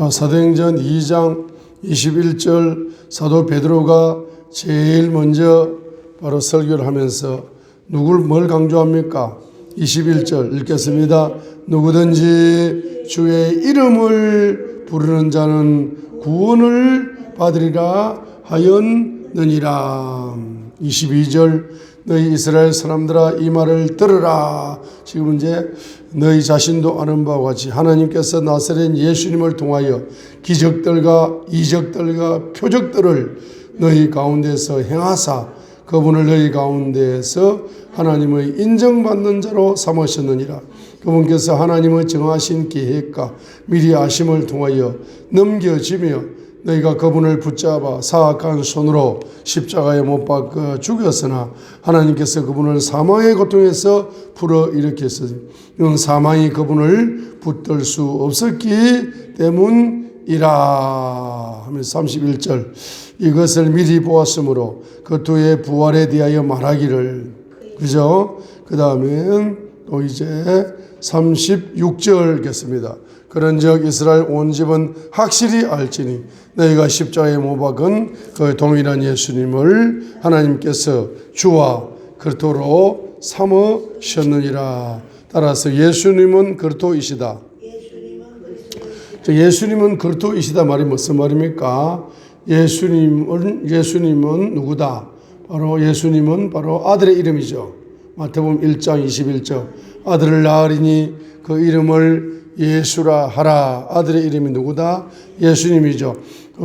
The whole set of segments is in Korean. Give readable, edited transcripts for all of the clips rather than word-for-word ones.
사도행전 2장 21절 사도 베드로가 제일 먼저 바로 설교를 하면서 뭘 강조합니까? 21절 읽겠습니다. 누구든지 주의 이름을 부르는 자는 구원을 받으리라 하였느니라. 22절 너희 이스라엘 사람들아 이 말을 들으라. 지금 이제 너희 자신도 아는 바와 같이 하나님께서 나사렛 예수님을 통하여 기적들과 이적들과 표적들을 너희 가운데서 행하사 그분을 너희 가운데에서 하나님의 인정받는 자로 삼으셨느니라. 그분께서 하나님의 정하신 계획과 미리 아심을 통하여 넘겨지며 너희가 그분을 붙잡아 사악한 손으로 십자가에 못 박아 죽였으나 하나님께서 그분을 사망의 고통에서 불어일으켰으니 이는 사망이 그분을 붙들 수 없었기 때문이라 하면서 31절 이것을 미리 보았으므로 그 두의 부활에 대하여 말하기를 그죠? 그 다음에 또 이제 36절 겠습니다. 그런즉 이스라엘 온 집은 확실히 알지니 너희가 십자가에 못 박은 그 동일한 예수님을 하나님께서 주와 그리스도로 삼으셨느니라. 따라서 예수님은 그리스도이시다. 예수님은 그리스도이시다 말이 무슨 말입니까? 예수님은 누구다? 바로 예수님은 바로 아들의 이름이죠. 마태복음 1장 21절 아들을 낳으리니 그 이름을 예수라 하라. 아들의 이름이 누구다? 예수님이죠.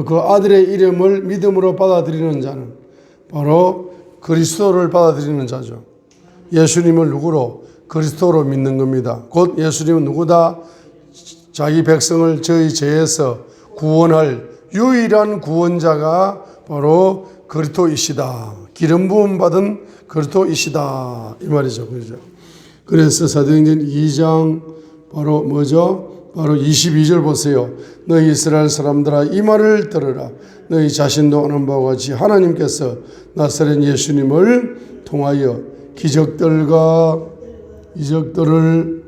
그 아들의 이름을 믿음으로 받아들이는 자는 바로 그리스도를 받아들이는 자죠. 예수님을 누구로? 그리스도로 믿는 겁니다. 곧 예수님은 누구다? 자기 백성을 저희 죄에서 구원할 유일한 구원자가 바로 그리스도이시다. 기름 부음 받은 그리스도이시다. 이 말이죠. 그렇죠? 그래서 사도행전 2장 바로 뭐죠? 바로 22절 보세요. 너희 이스라엘 사람들아 이 말을 들으라. 너희 자신도 아는 바와 같이 하나님께서 나사렛 예수님을 통하여 기적들과 이적들을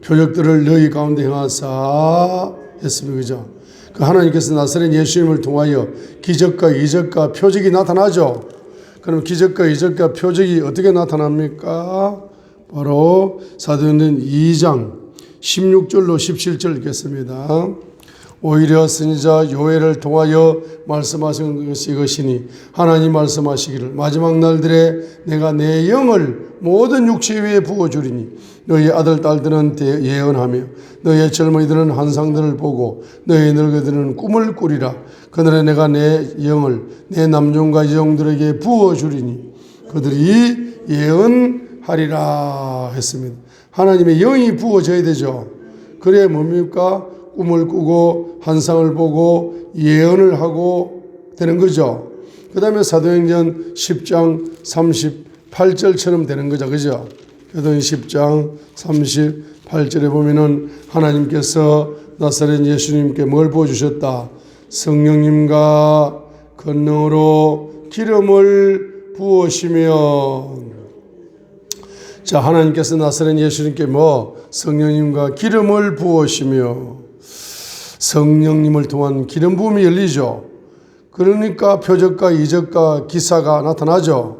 표적들을 너희 가운데 행하사 했습니다. 그죠? 그 하나님께서 나사렛 예수님을 통하여 기적과 이적과 표적이 나타나죠. 그럼 기적과 이적과 표적이 어떻게 나타납니까? 바로 사도행전 2장 16절로 17절 읽겠습니다. 오히려 선지자 요엘을 통하여 말씀하신 것이 이것이니 하나님 말씀하시기를 마지막 날들에 내가 내 영을 모든 육체 위에 부어주리니 너희 아들 딸들은 예언하며 너희 젊은이들은 환상들을 보고 너희 늙은이들은 꿈을 꾸리라. 그날에 내가 내 영을 내 남종과 여종들에게 부어주리니 그들이 예언하리라 했습니다. 하나님의 영이 부어져야 되죠. 그래 뭡니까? 꿈을 꾸고 환상을 보고 예언을 하고 되는 거죠. 그 다음에 사도행전 10장 38절처럼 되는 거죠. 그죠? 사도행전 10장 38절에 보면은 하나님께서 나사렛 예수님께 뭘 부어주셨다? 성령님과 권능으로 기름을 부으시며 자 하나님께서 나사렛 예수님께 성령님과 기름을 부으시며 성령님을 통한 기름 부음이 열리죠. 그러니까 표적과 이적과 기사가 나타나죠.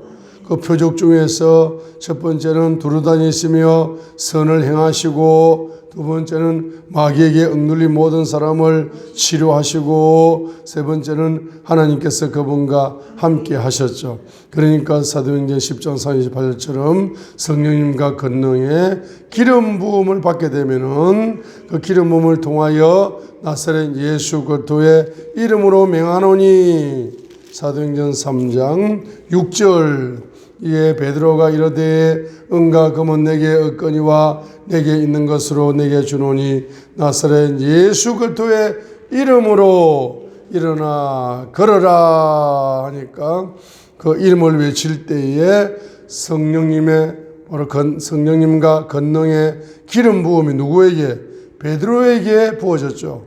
그 표적 중에서 첫 번째는 두루다니시며 선을 행하시고 두 번째는 마귀에게 억눌린 모든 사람을 치료하시고 세 번째는 하나님께서 그분과 함께 하셨죠. 그러니까 사도행전 10장 48절처럼 성령님과 권능의 기름 부음을 받게 되면은 그 기름 부음을 통하여 나사렛 예수 그리스도의 이름으로 맹하노니 사도행전 3장 6절 이에 베드로가 이르되 은과 금은 내게 없거니와 내게 있는 것으로 내게 주노니 나사렛 예수 그리스도의 이름으로 일어나 걸어라 하니까 그 이름을 외칠 때에 성령님의 바로 성령님과 권능의 기름 부음이 누구에게? 베드로에게 부어졌죠.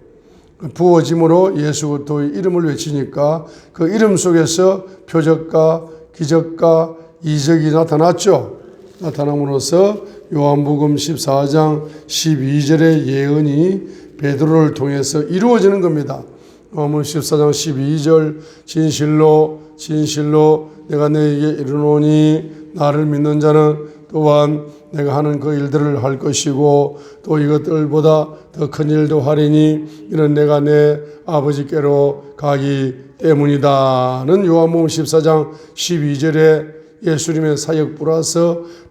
부어짐으로 예수 그리스도의 이름을 외치니까 그 이름 속에서 표적과 기적과 이적이 나타났죠. 나타남으로써 요한복음 14장 12절의 예언이 베드로를 통해서 이루어지는 겁니다. 요한복음 14장 12절 진실로 내가 너에게 이르노니 나를 믿는 자는 또한 내가 하는 그 일들을 할 것이고 또 이것들보다 더 큰 일도 하리니 이는 내가 내 아버지께로 가기 때문이다는 요한복음 14장 12절에 예수님의 사역 플러스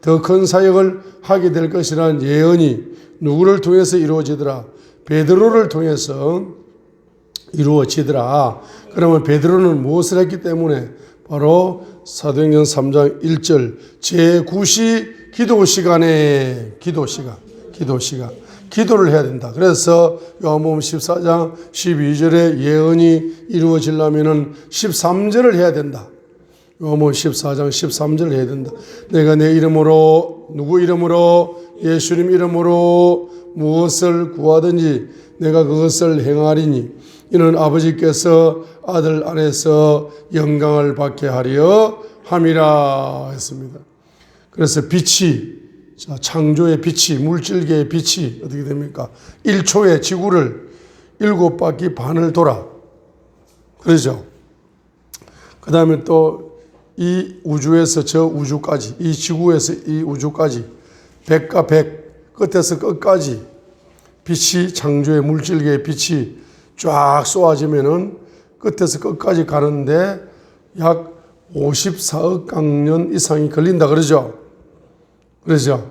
더 큰 사역을 하게 될 것이라는 예언이 누구를 통해서 이루어지더라? 베드로를 통해서 이루어지더라. 그러면 베드로는 무엇을 했기 때문에? 바로 사도행전 3장 1절 제9시 기도 시간에 기도를 해야 된다. 그래서 요한복음 14장 12절의 예언이 이루어지려면 13절을 해야 된다. 요한복음 14장 13절을 해야 된다. 내가 내 이름으로 누구 이름으로 예수님 이름으로 무엇을 구하든지 내가 그것을 행하리니 이는 아버지께서 아들 안에서 영광을 받게 하려 함이라 했습니다. 그래서 빛이 창조의 빛이 물질계의 빛이 어떻게 됩니까? 1초에 지구를 7바퀴 반을 돌아. 그러죠. 그 다음에 또 이 우주에서 저 우주까지 이 지구에서 이 우주까지 100과 100 끝에서 끝까지 빛이 창조의 물질계의 빛이 쫙 쏘아지면은 끝에서 끝까지 가는데 약 54억 강년 이상이 걸린다 그러죠. 그래서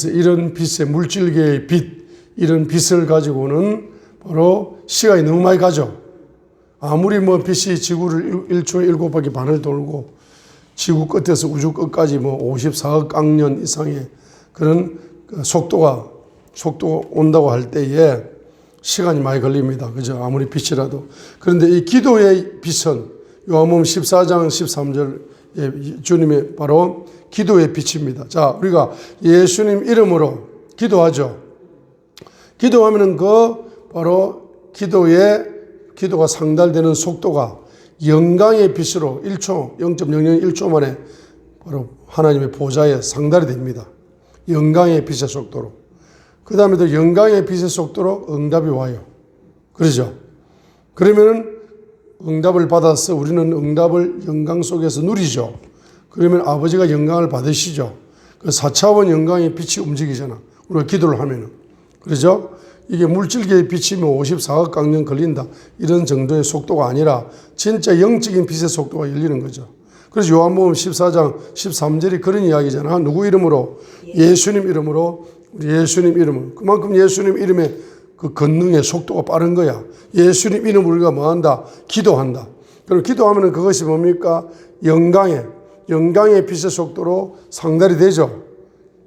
이런 빛의 물질계의 빛, 이런 빛을 가지고는 바로 시간이 너무 많이 가죠. 아무리 빛이 지구를 1초에 7바퀴 반을 돌고 지구 끝에서 우주 끝까지 54억 강년 이상의 그런 속도가 온다고 할 때에 시간이 많이 걸립니다. 그죠? 아무리 빛이라도. 그런데 이 기도의 빛은 요한복음 14장 13절 주님의 바로 기도의 빛입니다. 자, 우리가 예수님 이름으로 기도하죠. 기도하면은 바로 기도가 상달되는 속도가 영광의 빛으로 0.0001초 만에 바로 하나님의 보좌에 상달이 됩니다. 영광의 빛의 속도로. 그 다음에 또 영광의 빛의 속도로 응답이 와요. 그러죠? 그러면은 응답을 받아서 우리는 응답을 영광 속에서 누리죠. 그러면 아버지가 영광을 받으시죠. 그 4차원 영광의 빛이 움직이잖아. 우리가 기도를 하면은. 그러죠? 이게 물질계의 빛이면 54억 강년 걸린다. 이런 정도의 속도가 아니라 진짜 영적인 빛의 속도가 열리는 거죠. 그래서 요한복음 14장 13절이 그런 이야기잖아. 누구 이름으로? 예수님 이름으로. 예수님 이름으로. 그만큼 예수님 이름의 그 권능의 속도가 빠른 거야. 예수님 이름으로 우리가 뭐한다? 기도한다. 그럼 기도하면 그것이 뭡니까? 영광의 빛의 속도로 상달이 되죠.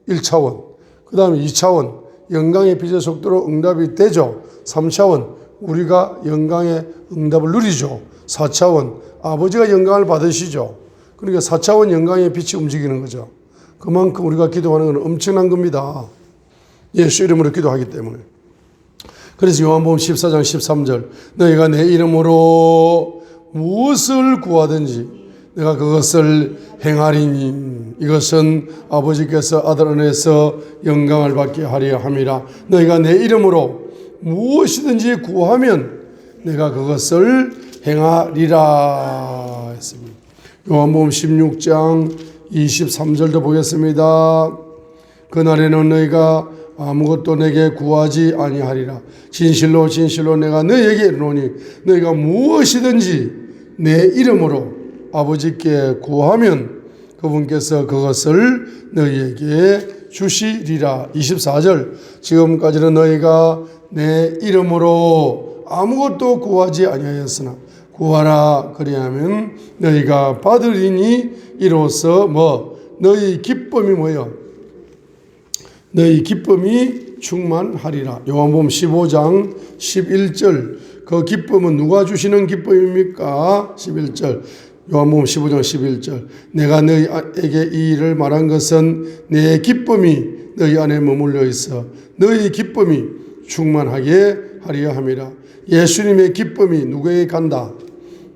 1차원. 그 다음에 2차원. 영광의 빛의 속도로 응답이 되죠. 3차원. 우리가 영광의 응답을 누리죠. 4차원. 아버지가 영광을 받으시죠. 그러니까 4차원 영광의 빛이 움직이는 거죠. 그만큼 우리가 기도하는 건 엄청난 겁니다. 예수 이름으로 기도하기 때문에. 그래서 요한복음 14장 13절 너희가 내 이름으로 무엇을 구하든지 내가 그것을 행하리니 이것은 아버지께서 아들 안에서 영광을 받게 하려 함이라. 너희가 내 이름으로 무엇이든지 구하면 내가 그것을 행하리라 했습니다. 요한복음 16장 23절도 보겠습니다. 그날에는 너희가 아무것도 내게 구하지 아니하리라. 진실로 내가 너희에게 이르노니 너희가 무엇이든지 내 이름으로 아버지께 구하면 그분께서 그것을 너희에게 주시리라. 24절 지금까지는 너희가 내 이름으로 아무것도 구하지 아니하였으나 구하라 그리하면 너희가 받으리니 이로써 너희 기쁨이 뭐요? 너희 기쁨이 충만하리라. 요한복음 15장 11절 그 기쁨은 누가 주시는 기쁨입니까? 11절 요한복음 15장 11절 내가 너희에게 이 일을 말한 것은 내 기쁨이 너희 안에 머물러 있어 너희 기쁨이 충만하게 하려 함이라. 예수님의 기쁨이 누구에게 간다?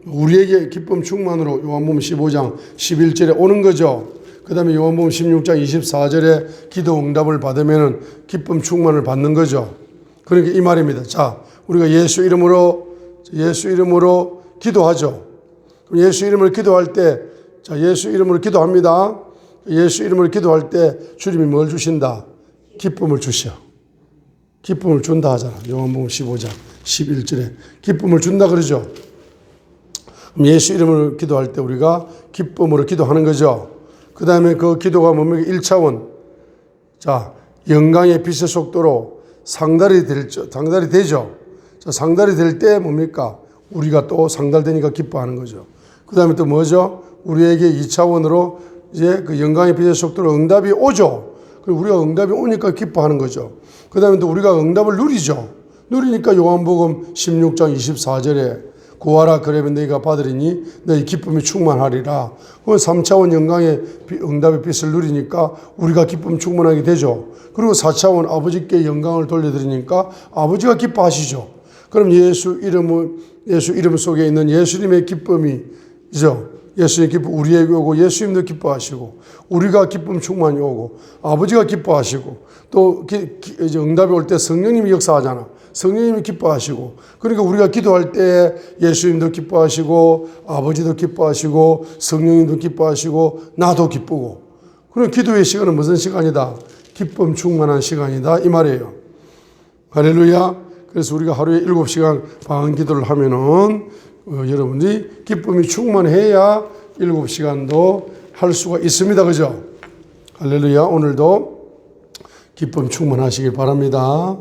우리에게 기쁨 충만으로 요한복음 15장 11절에 오는 거죠. 그 다음에 요한복음 16장 24절에 기도 응답을 받으면 기쁨 충만을 받는 거죠. 그러니까 이 말입니다. 자, 우리가 예수 이름으로 기도하죠. 예수 이름을 기도할 때, 자, 예수 이름으로 기도합니다. 예수 이름으로 기도할 때 주님이 뭘 주신다? 기쁨을 주셔. 기쁨을 준다 하잖아. 요한복음 15장 11절에 기쁨을 준다 그러죠. 예수 이름으로 기도할 때 우리가 기쁨으로 기도하는 거죠. 그 다음에 그 기도가 뭡니까? 1차원. 자, 영광의 빛의 속도로 상달이 되죠. 자, 상달이 될 때 뭡니까? 우리가 또 상달되니까 기뻐하는 거죠. 그 다음에 또 뭐죠? 우리에게 2차원으로 이제 그 영광의 빛의 속도로 응답이 오죠. 그리고 우리가 응답이 오니까 기뻐하는 거죠. 그 다음에 또 우리가 응답을 누리죠. 누리니까 요한복음 16장 24절에 구하라 그러면 너희가 받으리니 너희 기쁨이 충만하리라. 그 3차원 영광의 응답의 빛을 누리니까 우리가 기쁨 충만하게 되죠. 그리고 4차원 아버지께 영광을 돌려드리니까 아버지가 기뻐하시죠. 그럼 예수 이름 속에 있는 예수님의 기쁨이죠. 예수의 기쁨 우리에게 오고 예수님도 기뻐하시고 우리가 기쁨 충만히 오고 아버지가 기뻐하시고 또 이제 응답이 올 때 성령님이 역사하잖아. 성령님이 기뻐하시고 그러니까 우리가 기도할 때 예수님도 기뻐하시고 아버지도 기뻐하시고 성령님도 기뻐하시고 나도 기쁘고 그럼 기도의 시간은 무슨 시간이다? 기쁨 충만한 시간이다 이 말이에요. 할렐루야. 그래서 우리가 하루에 7시간 방언 기도를 하면은 여러분들이 기쁨이 충만해야 7시간도 할 수가 있습니다. 그죠? 할렐루야. 오늘도 기쁨 충만하시길 바랍니다.